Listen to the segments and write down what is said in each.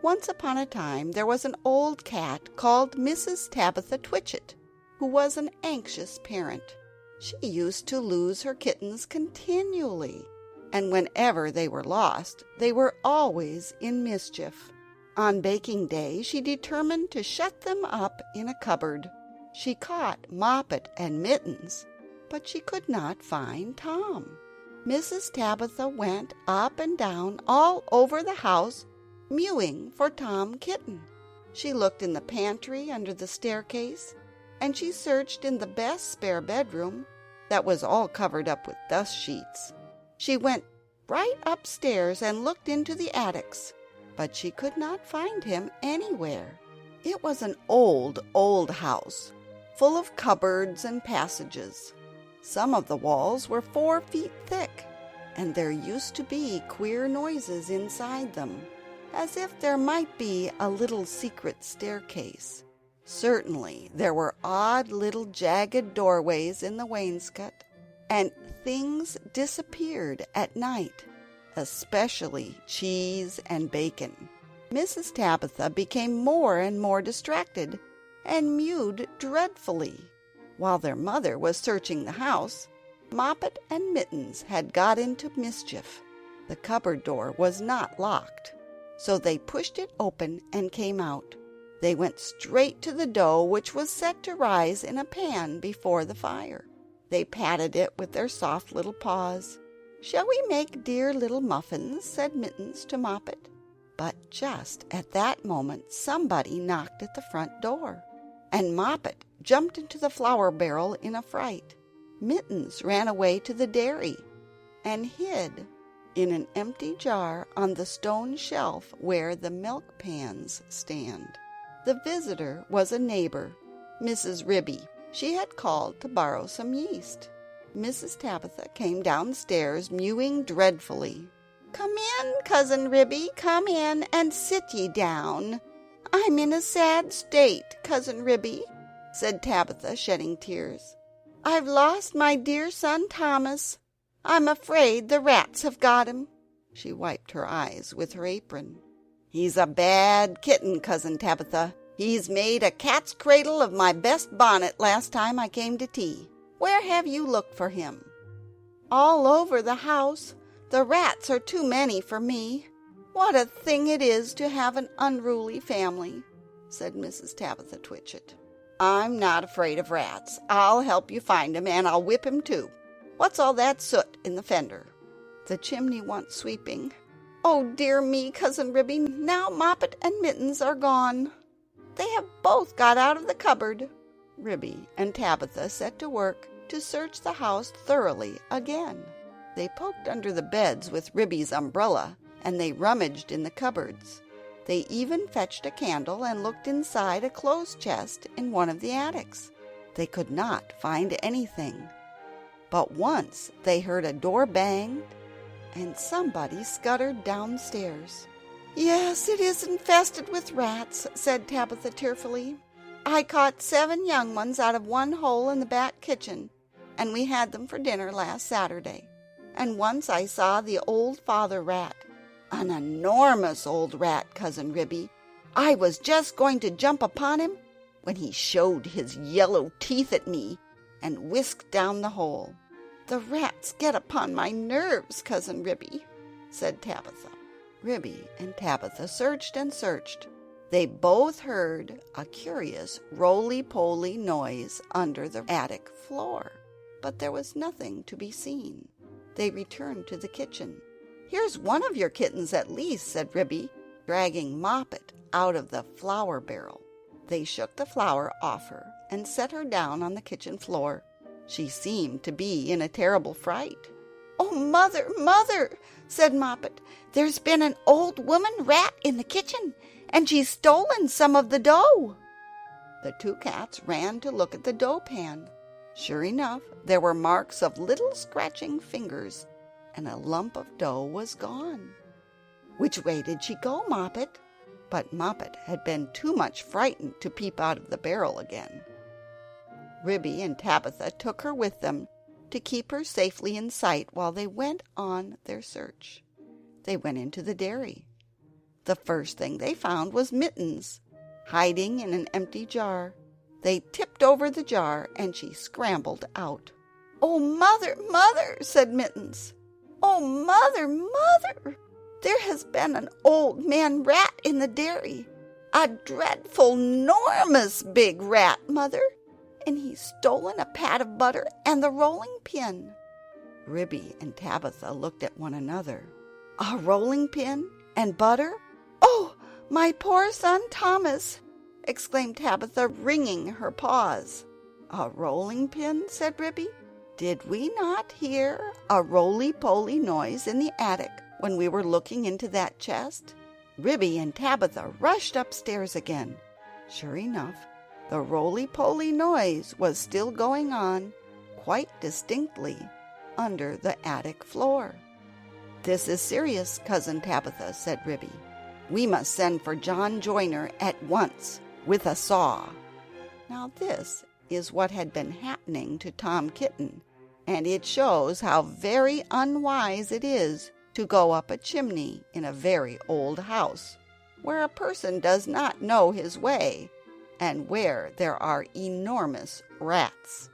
Once upon a time there was an old cat called Mrs. Tabitha Twitchit, who was an anxious parent. She used to lose her kittens continually, and whenever they were lost, they were always in mischief. On baking day she determined to shut them up in a cupboard. She caught Moppet and Mittens, but she could not find Tom. Mrs. Tabitha went up and down all over the house, mewing for Tom Kitten. She looked in the pantry under the staircase, and she searched in the best spare bedroom that was all covered up with dust sheets. She went right upstairs and looked into the attics, but she could not find him anywhere. It was an old, old house, full of cupboards and passages. Some of the walls were 4 feet thick, and there used to be queer noises inside them, as if there might be a little secret staircase. Certainly there were odd little jagged doorways in the wainscot, and things disappeared at night, especially cheese and bacon. Mrs. Tabitha became more and more distracted, and mewed dreadfully. While their mother was searching the house, Moppet and Mittens had got into mischief. The cupboard door was not locked, so they pushed it open and came out. They went straight to the dough, which was set to rise in a pan before the fire. They patted it with their soft little paws. "Shall we make dear little muffins?" said Mittens to Moppet. But just at that moment somebody knocked at the front door, and Moppet jumped into the flour barrel in a fright. Mittens ran away to the dairy and hid in an empty jar on the stone shelf where the milk pans stand. The visitor was a neighbor, Mrs. Ribby. She had called to borrow some yeast. Mrs. Tabitha came downstairs, mewing dreadfully. "Come in, Cousin Ribby, come in, and sit ye down. I'm in a sad state, Cousin Ribby," said Tabitha, shedding tears. "I've lost my dear son Thomas. I'm afraid the rats have got him." She wiped her eyes with her apron. "He's a bad kitten, Cousin Tabitha. He's made a cat's cradle of my best bonnet last time I came to tea. Where have you looked for him?" "All over the house. The rats are too many for me. What a thing it is to have an unruly family," said Mrs. Tabitha Twitchit. "I'm not afraid of rats. I'll help you find him, and I'll whip him too. What's all that soot in the fender?" "The chimney wants sweeping." "Oh, dear me, Cousin Ribby, now Moppet and Mittens are gone. They have both got out of the cupboard." Ribby and Tabitha set to work to search the house thoroughly again. They poked under the beds with Ribby's umbrella, and they rummaged in the cupboards. They even fetched a candle and looked inside a clothes chest in one of the attics. They could not find anything. But once they heard a door banged, and somebody scuttered downstairs. "Yes, it is infested with rats," said Tabitha tearfully. "I caught 7 young ones out of one hole in the back kitchen, and we had them for dinner last Saturday. And once I saw the old father rat, an enormous old rat, Cousin Ribby. I was just going to jump upon him when he showed his yellow teeth at me and whisked down the hole. The rats get upon my nerves, Cousin Ribby," said Tabitha. Ribby and Tabitha searched and searched. They both heard a curious roly-poly noise under the attic floor, but there was nothing to be seen. They returned to the kitchen. "Here's one of your kittens at least," said Ribby, dragging Moppet out of the flour barrel. They shook the flour off her and set her down on the kitchen floor. She seemed to be in a terrible fright. "Oh, Mother, Mother," said Moppet, "there's been an old woman rat in the kitchen, and she's stolen some of the dough." The 2 cats ran to look at the dough pan. Sure enough, there were marks of little scratching fingers, and a lump of dough was gone. "Which way did she go, Moppet?" But Moppet had been too much frightened to peep out of the barrel again. Ribby and Tabitha took her with them to keep her safely in sight while they went on their search. They went into the dairy. The first thing they found was Mittens, hiding in an empty jar. They tipped over the jar, and she scrambled out. "Oh, Mother, Mother," said Mittens. "Oh, Mother, Mother, there has been an old man rat in the dairy. A dreadful, 'normous big rat, Mother. And he's stolen a pat of butter and the rolling pin." Ribby and Tabitha looked at one another. "A rolling pin and butter? Oh, my poor son Thomas!" exclaimed Tabitha, wringing her paws. "A rolling pin?" said Ribby. "Did we not hear a roly-poly noise in the attic when we were looking into that chest?" Ribby and Tabitha rushed upstairs again. Sure enough, the roly-poly noise was still going on, quite distinctly, under the attic floor. "This is serious, Cousin Tabitha," said Ribby. "We must send for John Joyner at once, with a saw." Now this is what had been happening to Tom Kitten, and it shows how very unwise it is to go up a chimney in a very old house, where a person does not know his way, and where there are enormous rats.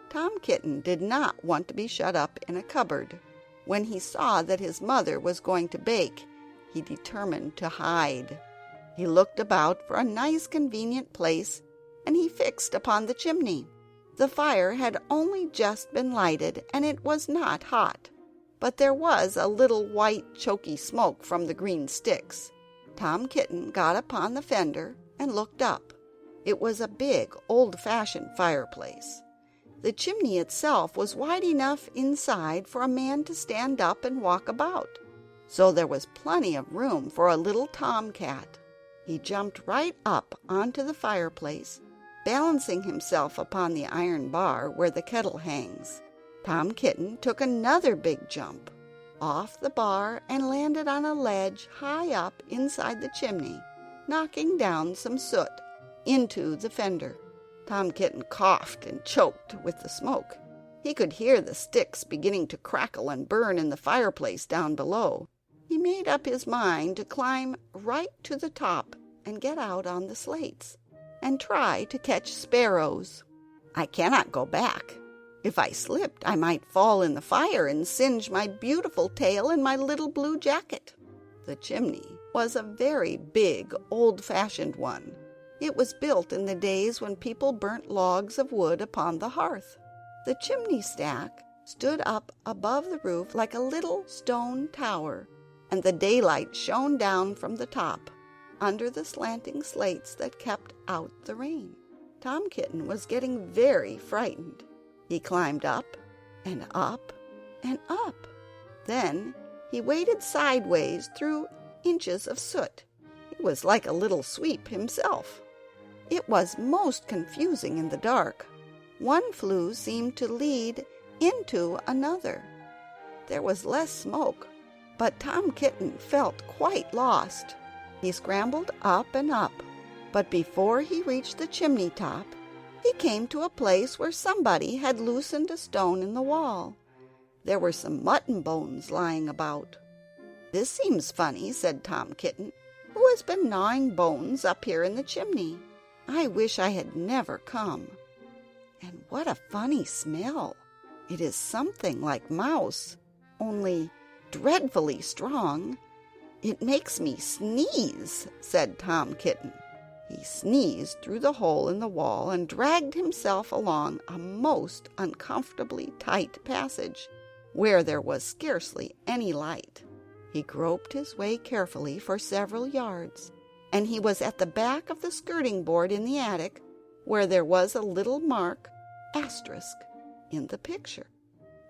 Tom Kitten did not want to be shut up in a cupboard. When he saw that his mother was going to bake, he determined to hide. He looked about for a nice convenient place, and he fixed upon the chimney. The fire had only just been lighted, and it was not hot, but there was a little white choky smoke from the green sticks. Tom Kitten got upon the fender and looked up. It was a big, old-fashioned fireplace. The chimney itself was wide enough inside for a man to stand up and walk about, so there was plenty of room for a little tomcat. He jumped right up onto the fireplace, balancing himself upon the iron bar where the kettle hangs. Tom Kitten took another big jump off the bar and landed on a ledge high up inside the chimney, knocking down some soot into the fender. Tom Kitten coughed and choked with the smoke. He could hear the sticks beginning to crackle and burn in the fireplace down below. He made up his mind to climb right to the top and get out on the slates, and try to catch sparrows. "I cannot go back. If I slipped, I might fall in the fire and singe my beautiful tail and my little blue jacket." The chimney was a very big, old-fashioned one. It was built in the days when people burnt logs of wood upon the hearth. The chimney stack stood up above the roof like a little stone tower, and the daylight shone down from the top, under the slanting slates that kept out the rain. Tom Kitten was getting very frightened. He climbed up and up and up. Then he waded sideways through inches of soot. He was like a little sweep himself. It was most confusing in the dark. One flue seemed to lead into another. There was less smoke, but Tom Kitten felt quite lost. He scrambled up and up, but before he reached the chimney top, he came to a place where somebody had loosened a stone in the wall. There were some mutton bones lying about. "This seems funny," said Tom Kitten. "Who has been gnawing bones up here in the chimney? I wish I had never come. And what a funny smell! It is something like mouse, only dreadfully strong. It makes me sneeze," said Tom Kitten. He sneezed through the hole in the wall and dragged himself along a most uncomfortably tight passage, where there was scarcely any light. He groped his way carefully for several yards, and he was at the back of the skirting board in the attic, where there was a little mark asterisk in the picture.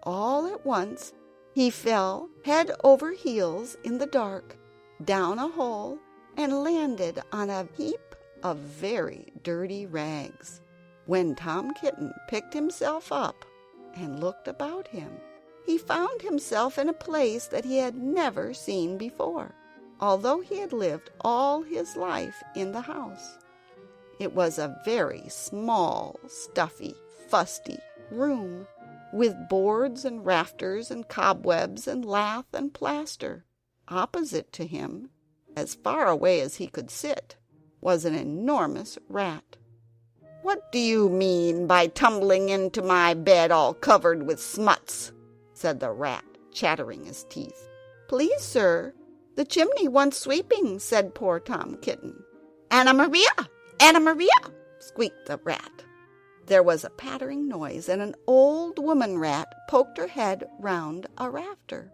All at once he fell head over heels in the dark, down a hole, and landed on a heap of very dirty rags. When Tom Kitten picked himself up and looked about him, he found himself in a place that he had never seen before, although he had lived all his life in the house. It was a very small, stuffy, fusty room, with boards and rafters and cobwebs and lath and plaster. Opposite to him As far away as he could sit was an enormous rat. "What do you mean by tumbling into my bed all covered with smuts?" said the rat, chattering his teeth. "Please, sir, the chimney wants sweeping," said poor Tom Kitten. "Anna Maria! Anna Maria!" squeaked the rat. There was a pattering noise, and an old woman rat poked her head round a rafter.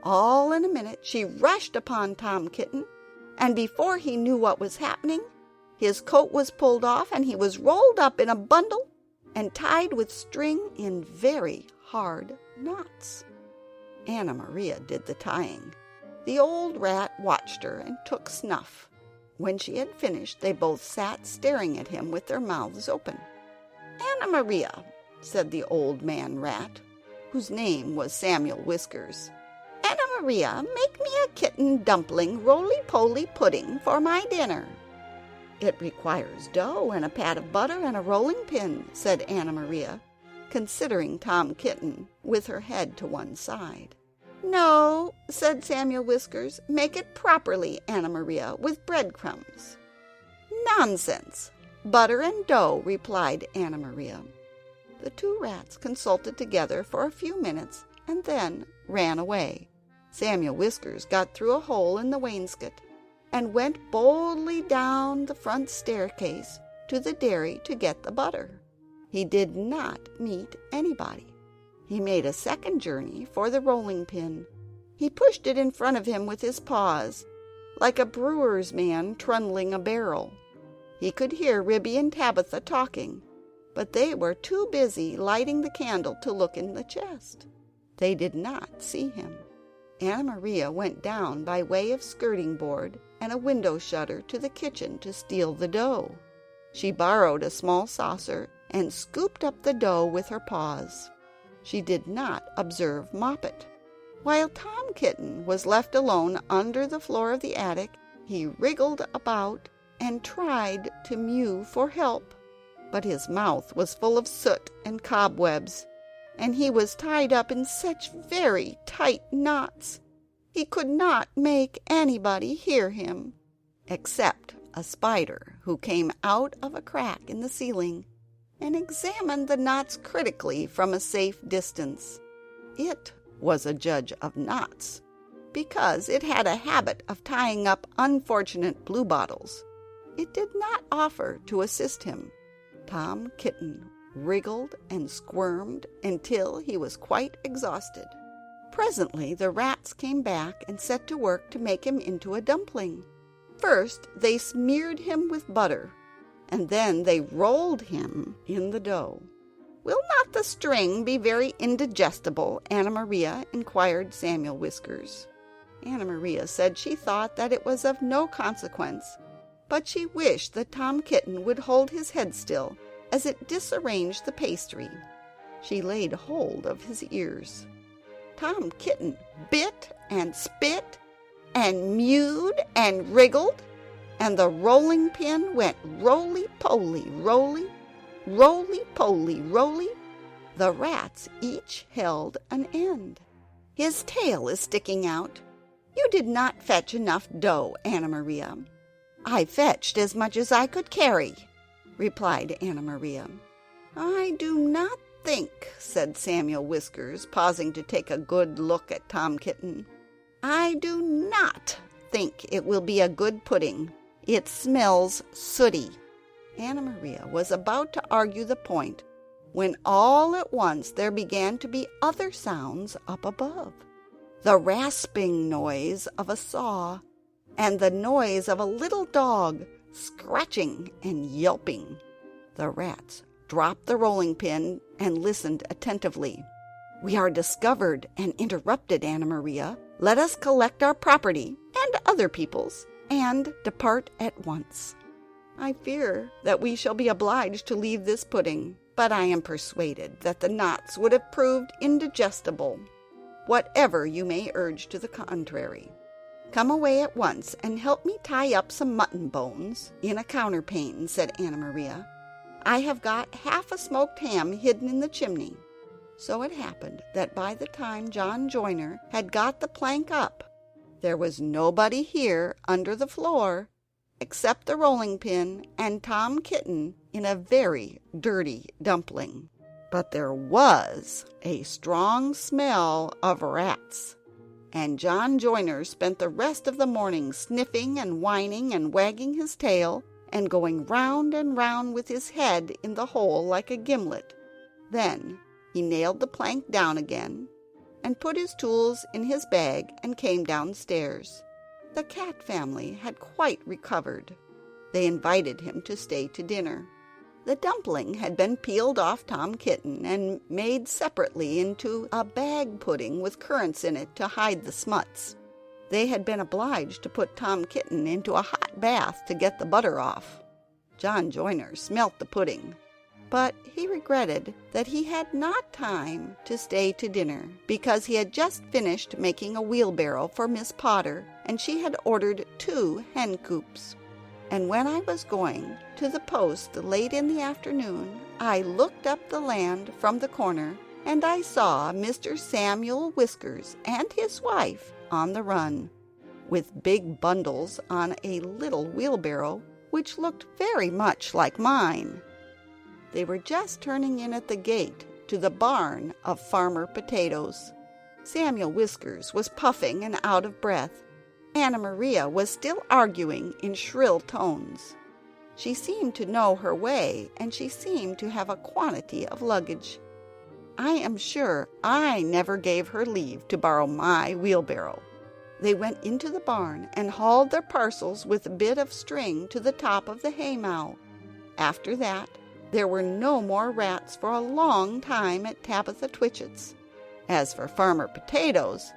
All in a minute she rushed upon Tom Kitten, and before he knew what was happening, his coat was pulled off, and he was rolled up in a bundle and tied with string in very hard knots. Anna Maria did the tying. The old rat watched her and took snuff. When she had finished, they both sat staring at him with their mouths open. "Anna Maria," said the old man rat, whose name was Samuel Whiskers, "Anna Maria, make me a kitten dumpling roly-poly pudding for my dinner." "It requires dough and a pat of butter and a rolling pin," said Anna Maria, considering Tom Kitten with her head to one side. "No," said Samuel Whiskers, "make it properly, Anna Maria, with breadcrumbs." "Nonsense! Butter and dough," replied Anna Maria. The two rats consulted together for a few minutes and then ran away. Samuel Whiskers got through a hole in the wainscot and went boldly down the front staircase to the dairy to get the butter. He did not meet anybody. He made a second journey for the rolling pin. He pushed it in front of him with his paws, like a brewer's man trundling a barrel. He could hear Ribby and Tabitha talking, but they were too busy lighting the candle to look in the chest. They did not see him. Anna Maria went down by way of skirting board and a window shutter to the kitchen to steal the dough. She borrowed a small saucer and scooped up the dough with her paws. She did not observe Moppet. While Tom Kitten was left alone under the floor of the attic, he wriggled about and tried to mew for help. But his mouth was full of soot and cobwebs, and he was tied up in such very tight knots he could not make anybody hear him, except a spider who came out of a crack in the ceiling and examined the knots critically from a safe distance. It was a judge of knots, because it had a habit of tying up unfortunate bluebottles. It did not offer to assist him. Tom Kitten wriggled and squirmed until he was quite exhausted. Presently the rats came back and set to work to make him into a dumpling. First they smeared him with butter, and then they rolled him in the dough. "Will not the string be very indigestible, Anna Maria?" inquired Samuel Whiskers. Anna Maria said she thought that it was of no consequence, but she wished that Tom Kitten would hold his head still, as it disarranged the pastry. She laid hold of his ears. Tom Kitten bit and spit and mewed and wriggled, and the rolling pin went roly-poly, roly, roly-poly, roly. The rats each held an end. "His tail is sticking out. You did not fetch enough dough, Anna Maria." "I fetched as much as I could carry," replied Anna Maria. "I do not think," said Samuel Whiskers, pausing to take a good look at Tom Kitten, "I do not think it will be a good pudding. It smells sooty." Anna Maria was about to argue the point when all at once there began to be other sounds up above. The rasping noise of a saw, and the noise of a little dog scratching and yelping. The rats dropped the rolling pin and listened attentively. "We are discovered and interrupted, Anna Maria. Let us collect our property and other people's and depart at once. I fear that we shall be obliged to leave this pudding, but I am persuaded that the knots would have proved indigestible, whatever you may urge to the contrary. Come away at once and help me tie up some mutton bones in a counterpane," said Anna Maria. "I have got half a smoked ham hidden in the chimney." So it happened that by the time John Joiner had got the plank up, There was nobody here under the floor except the rolling pin and Tom Kitten in a very dirty dumpling. But there was a strong smell of rats, and John Joiner spent the rest of the morning sniffing and whining and wagging his tail and going round and round with his head in the hole like a gimlet. Then he nailed the plank down again and put his tools in his bag and came downstairs. The cat family had quite recovered. They invited him to stay to dinner. The dumpling had been peeled off Tom Kitten and made separately into a bag pudding with currants in it to hide the smuts. They had been obliged to put Tom Kitten into a hot bath to get the butter off. John Joiner smelt the pudding, but he regretted that he had not time to stay to dinner, because he had just finished making a wheelbarrow for Miss Potter, and she had ordered 2 hen coops. And when I was going to the post late in the afternoon, I looked up the land from the corner, and I saw Mr. Samuel Whiskers and his wife on the run, with big bundles on a little wheelbarrow which looked very much like mine. They were just turning in at the gate to the barn of Farmer Potatoes. Samuel Whiskers was puffing and out of breath. Anna Maria was still arguing in shrill tones. She seemed to know her way, and she seemed to have a quantity of luggage. I am sure I never gave her leave to borrow my wheelbarrow. They went into the barn and hauled their parcels with a bit of string to the top of the haymow. After that, there were no more rats for a long time at Tabitha Twitchit's. As for Farmer Potatoes,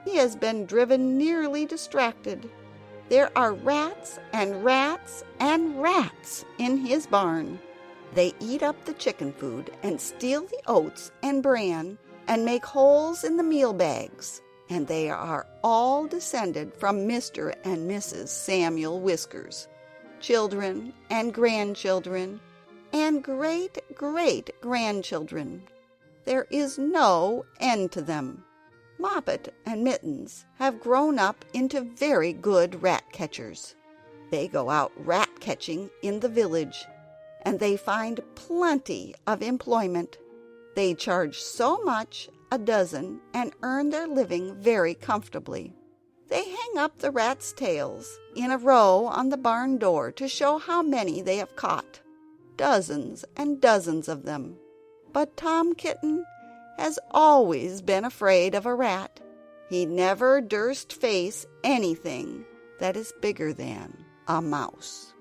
he has been driven nearly distracted. There are rats and rats and rats in his barn. They eat up the chicken food and steal the oats and bran and make holes in the meal bags. And they are all descended from Mr. and Mrs. Samuel Whiskers, children and grandchildren and great-great-grandchildren. There is no end to them. Moppet and Mittens have grown up into very good rat-catchers. They go out rat-catching in the village, and they find plenty of employment. They charge so much a dozen and earn their living very comfortably. They hang up the rats' tails in a row on the barn door to show how many they have caught. Dozens and dozens of them. But Tom Kitten has always been afraid of a rat. He never durst face anything that is bigger than a mouse.